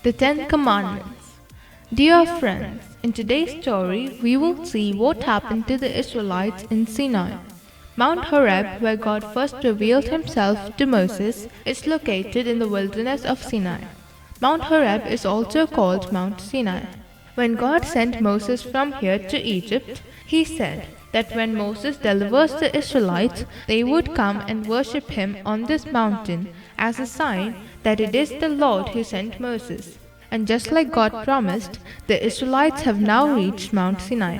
The Ten Commandments. Dear friends, in today's story, we will see what happened to the Israelites in Sinai. Mount Horeb, where God first revealed himself to Moses, is located in the wilderness of Sinai. Mount Horeb is also called Mount Sinai. When God sent Moses from here to Egypt, he said that when Moses delivers the Israelites, they would come and worship him on this mountain as a sign that it is the Lord who sent Moses. And just like God promised, the Israelites have now reached Mount Sinai.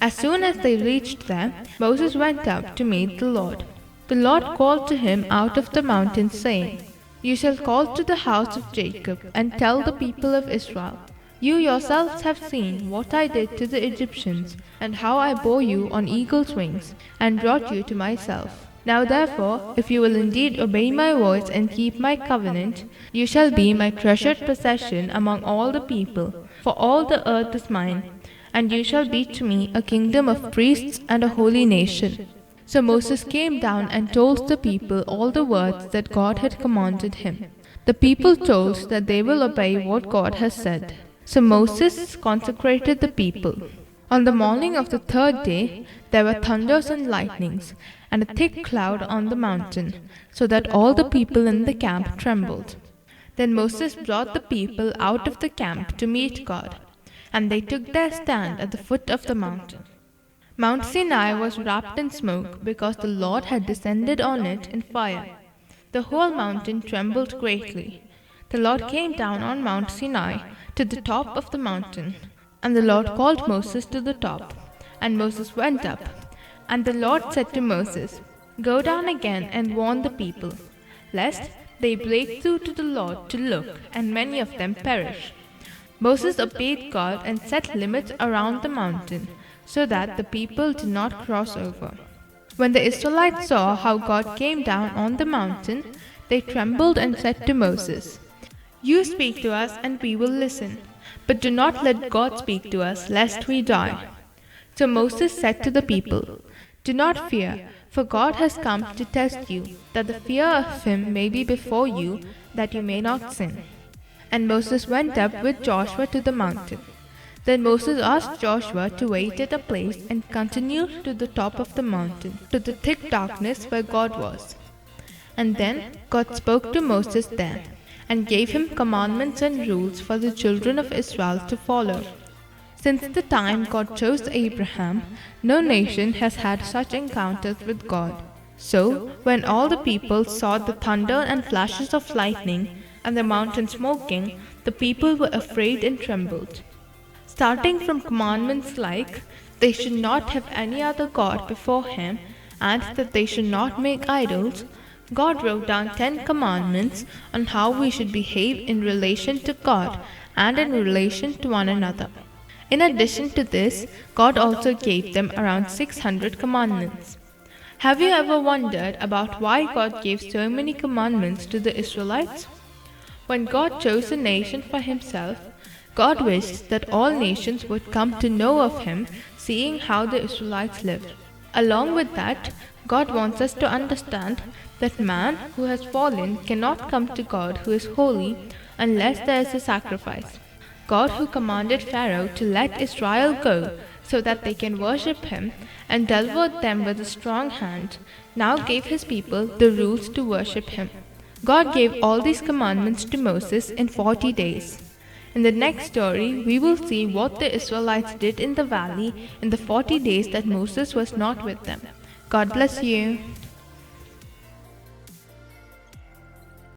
As soon as they reached there, Moses went up to meet the Lord. The Lord called to him out of the mountain, saying, "You shall call to the house of Jacob and tell the people of Israel, you yourselves have seen what I did to the Egyptians, and how I bore you on eagle's wings, and brought you to myself. Now therefore, if you will indeed obey my words and keep my covenant, you shall be my treasured possession among all the people, for all the earth is mine, and you shall be to me a kingdom of priests and a holy nation." So Moses came down and told the people all the words that God had commanded him. The people told that they will obey what God has said. So Moses consecrated the people. On the morning of the third day, there were thunders and lightnings, and a thick cloud on the mountain, so that all the people in the camp trembled. Then Moses brought the people out of the camp to meet God, and they took their stand at the foot of the mountain. Mount Sinai was wrapped in smoke because the Lord had descended on it in fire. The whole mountain trembled greatly. The Lord came down on Mount Sinai to the top of the mountain, and the Lord called Moses to the top, and Moses went up. And the Lord said to Moses, "Go down again and warn the people, lest they break through to the Lord to look, and many of them perish." Moses obeyed God and set limits around the mountain, so that the people did not cross over. When the Israelites saw how God came down on the mountain, they trembled and said to Moses, "You speak to us and we will listen, but do not let God speak to us, lest we die." So Moses said to the people, "Do not fear, for God has come to test you, that the fear of him may be before you, that you may not sin." And Moses went up with Joshua to the mountain. Then Moses asked Joshua to wait at a place and continued to the top of the mountain, to the thick darkness where God was. And then God spoke to Moses there, and gave him commandments and rules for the children of Israel to follow. Since the time God chose Abraham, no nation has had such encounters with God. So, when all the people saw the thunder and flashes of lightning, and the mountain smoking, the people were afraid and trembled. Starting from commandments like, they should not have any other god before him, and that they should not make idols, God wrote down 10 commandments on how we should behave in relation to God and in relation to one another. In addition to this, God also gave them around 600 commandments. Have you ever wondered about why God gave so many commandments to the Israelites? When God chose a nation for himself, God wished that all nations would come to know of him, seeing how the Israelites lived. Along with that, God wants us to understand that man who has fallen cannot come to God who is holy unless there is a sacrifice. God who commanded Pharaoh to let Israel go so that they can worship him and delivered them with a strong hand, now gave his people the rules to worship him. God gave all these commandments to Moses in 40 days. In the next story, we will see what the Israelites did in the valley in the 40 days that Moses was not with them. God bless you.